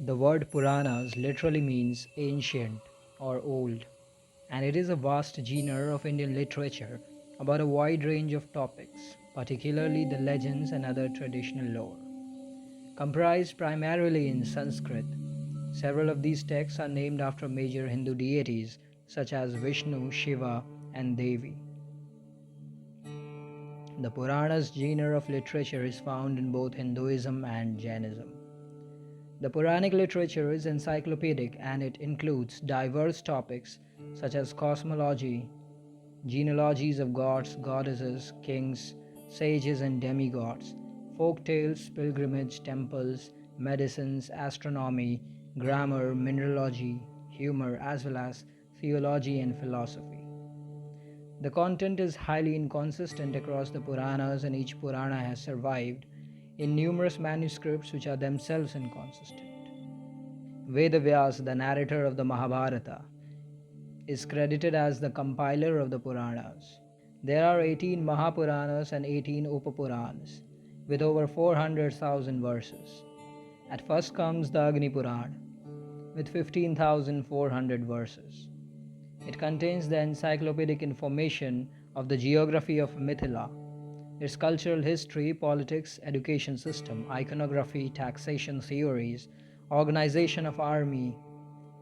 The word Puranas literally means ancient or old, and it is a vast genre of Indian literature about a wide range of topics, particularly the legends and other traditional lore. Comprised primarily in Sanskrit, several of these texts are named after major Hindu deities such as Vishnu, Shiva, and Devi. The Puranas genre of literature is found in both Hinduism and Jainism. The Puranic literature is encyclopedic and it includes diverse topics such as cosmology, genealogies of gods, goddesses, kings, sages, and demigods, folk tales, pilgrimage, temples, medicines, astronomy, grammar, mineralogy, humor, as well as theology and philosophy. The content is highly inconsistent across the Puranas, and each Purana has survived in numerous manuscripts which are themselves inconsistent. Vedavyas, the narrator of the Mahabharata, is credited as the compiler of the Puranas. There are 18 Mahapuranas and 18 Upapuranas, with over 400,000 verses. At first comes the Agni Puran, with 15,400 verses. It contains the encyclopedic information of the geography of Mithila, its cultural history, politics, education system, iconography, taxation theories, organization of army,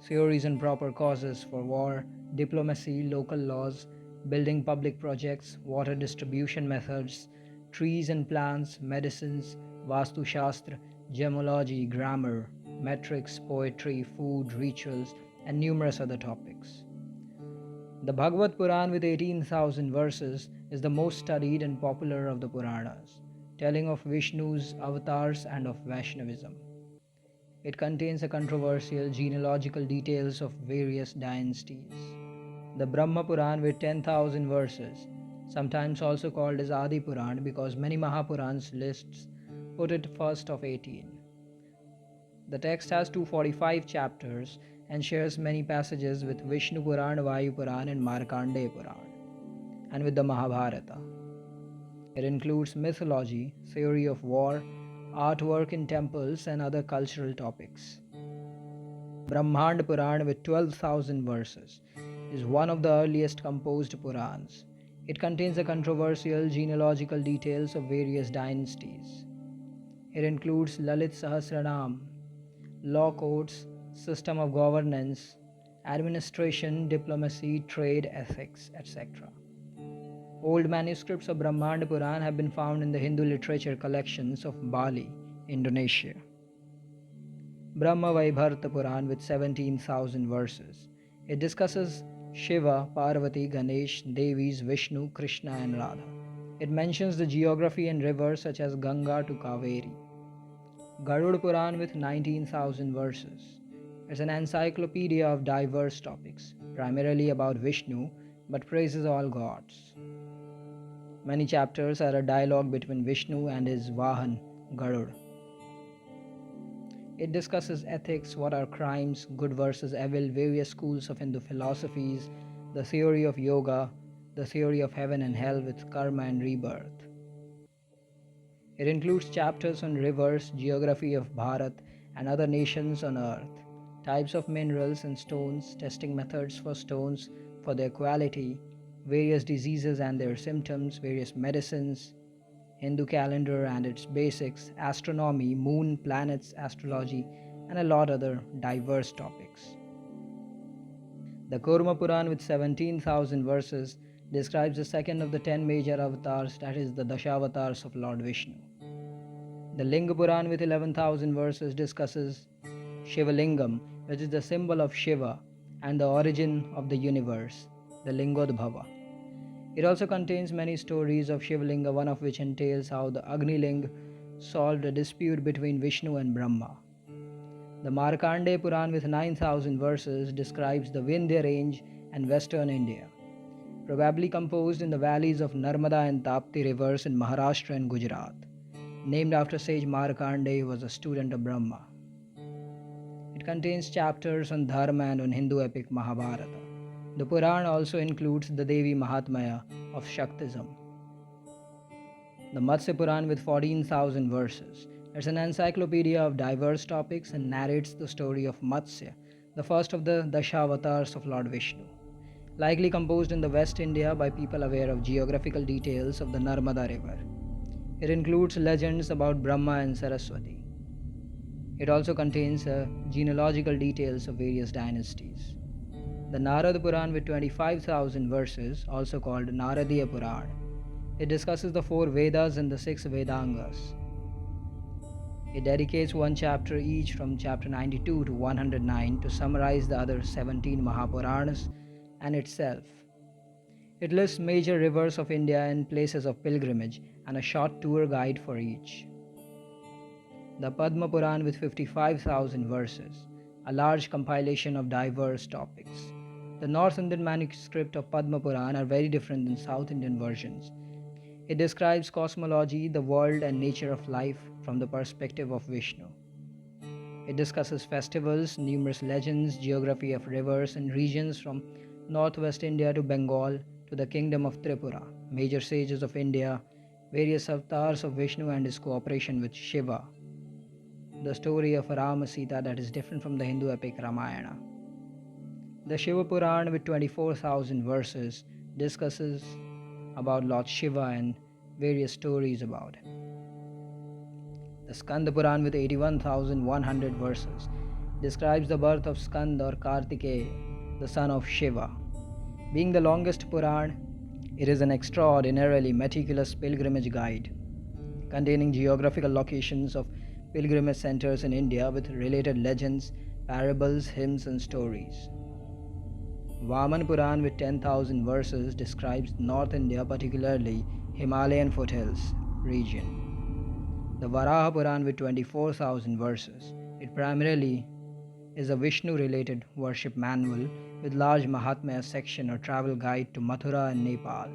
theories and proper causes for war, diplomacy, local laws, building public projects, water distribution methods, trees and plants, medicines, Vastu Shastra, gemology, grammar, metrics, poetry, food, rituals, and numerous other topics. The Bhagavata Puran with 18,000 verses is the most studied and popular of the Puranas, telling of Vishnu's avatars and of Vaishnavism. It contains the controversial genealogical details of various dynasties. The Brahma Puran with 10,000 verses, sometimes also called as Adi Puran because many Mahapurans lists put it first of 18. The text has 245 chapters and shares many passages with Vishnu Puran, Vayu Puran, and Markandeya Puran, and with the Mahabharata. It includes mythology, theory of war, artwork in temples, and other cultural topics. Brahmanda Puran with 12,000 verses is one of the earliest composed Purans. It contains the controversial genealogical details of various dynasties. It includes Lalit Sahasranam, law codes, system of governance, administration, diplomacy, trade, ethics, etc. Old manuscripts of Brahmanda Puran have been found in the Hindu literature collections of Bali, Indonesia. Brahmavaivarta Puran with 17,000 verses. It discusses Shiva, Parvati, Ganesh, Devis, Vishnu, Krishna, and Radha. It mentions the geography and rivers such as Ganga to Kaveri. Garuda Puran with 19,000 verses. It's an encyclopedia of diverse topics, primarily about Vishnu, but praises all gods. Many chapters are a dialogue between Vishnu and his Vahan, Garuda. It discusses ethics, what are crimes, good versus evil, various schools of Hindu philosophies, the theory of yoga, the theory of heaven and hell with karma and rebirth. It includes chapters on rivers, geography of Bharat and other nations on earth, types of minerals and stones, testing methods for stones for their quality, various diseases and their symptoms, various medicines, Hindu calendar and its basics, astronomy, moon, planets, astrology, and a lot other diverse topics. The Kurma Puran with 17,000 verses describes the second of the 10 major avatars, that is the Dashavatars of Lord Vishnu. The Linga Puran with 11,000 verses discusses Shiva Lingam, which is the symbol of Shiva and the origin of the universe, the Lingodbhava. It also contains many stories of Shivalinga, one of which entails how the Agni Ling solved a dispute between Vishnu and Brahma. The Markandeya Puran with 9,000 verses describes the Vindhya range and western India, probably composed in the valleys of Narmada and Tapti rivers in Maharashtra and Gujarat, named after sage Markandeya, who was a student of Brahma. It contains chapters on Dharma and on Hindu epic Mahabharata. The Puran also includes the Devi Mahatmya of Shaktism. The Matsya Puran with 14,000 verses It's an encyclopedia of diverse topics and narrates the story of Matsya, the first of the Dashavatars of Lord Vishnu, likely composed in the West India by people aware of geographical details of the Narmada River. It includes legends about Brahma and Saraswati. It also contains genealogical details of various dynasties. The Narada Puran with 25,000 verses, also called Naradeeya Puran, it discusses the 4 Vedas and the 6 Vedangas. It dedicates one chapter each from chapter 92 to 109 to summarize the other 17 Mahapuranas and itself. It lists major rivers of India and places of pilgrimage and a short tour guide for each. The Padma Puran with 55,000 verses, a large compilation of diverse topics. The North Indian manuscript of Padma Puran are very different than South Indian versions. It describes cosmology, the world, and nature of life from the perspective of Vishnu. It discusses festivals, numerous legends, geography of rivers and regions from northwest India to Bengal to the kingdom of Tripura, major sages of India, various avatars of Vishnu and his cooperation with Shiva, the story of Rama Sita that is different from the Hindu epic Ramayana. The Shiva Puran with 24,000 verses discusses about Lord Shiva and various stories about him. The Skanda Puran with 81,100 verses describes the birth of Skanda or Kartikeya, the son of Shiva. Being the longest Puran, it is an extraordinarily meticulous pilgrimage guide containing geographical locations of pilgrimage centers in India with related legends, parables, hymns, and stories. Vamana Puran with 10,000 verses describes North India, particularly Himalayan foothills region. The Varaha Puran with 24,000 verses, it primarily is a Vishnu-related worship manual with large Mahatmya section or travel guide to Mathura and Nepal.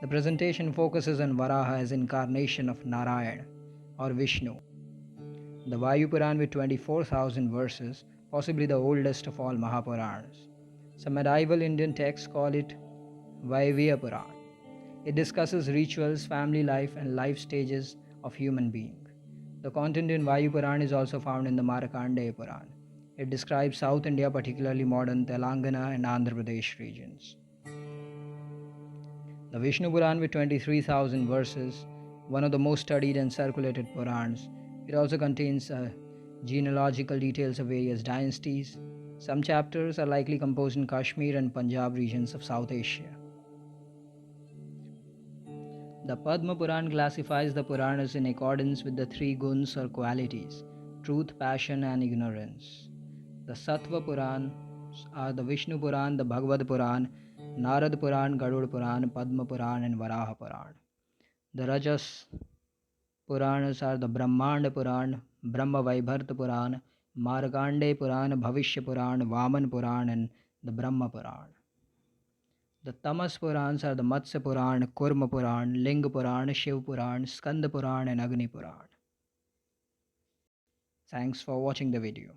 The presentation focuses on Varaha as incarnation of Narayana or Vishnu. The Vayu Puran with 24,000 verses, possibly the oldest of all Mahapuranas. Some medieval Indian texts call it Vayu Puran. It discusses rituals, family life, and life stages of human being. The content in Vayu Puran is also found in the Markandeya Puran. It describes South India, particularly modern Telangana and Andhra Pradesh regions. The Vishnu Puran with 23,000 verses, one of the most studied and circulated Purans. It also contains genealogical details of various dynasties. Some chapters are likely composed in Kashmir and Punjab regions of South Asia. The Padma Puran classifies the Puranas in accordance with the 3 guns or qualities: truth, passion, and ignorance. The Sattva Purans are the Vishnu Puran, the Bhagavata Puran, Narada Puran, Garuda Puran, Padma Puran, and Varaha Puran. The Rajas Puranas are the Brahmanda Puran, Brahmavaivarta Puran, Markandeya Puran, Bhavishya Puran, Vamana Puran, and the Brahma Puran. The Tamas Purans are the Matsya Puran, Kurma Puran, Linga Puran, Shiva Puran, Skanda Puran, and Agni Puran. Thanks for watching the video.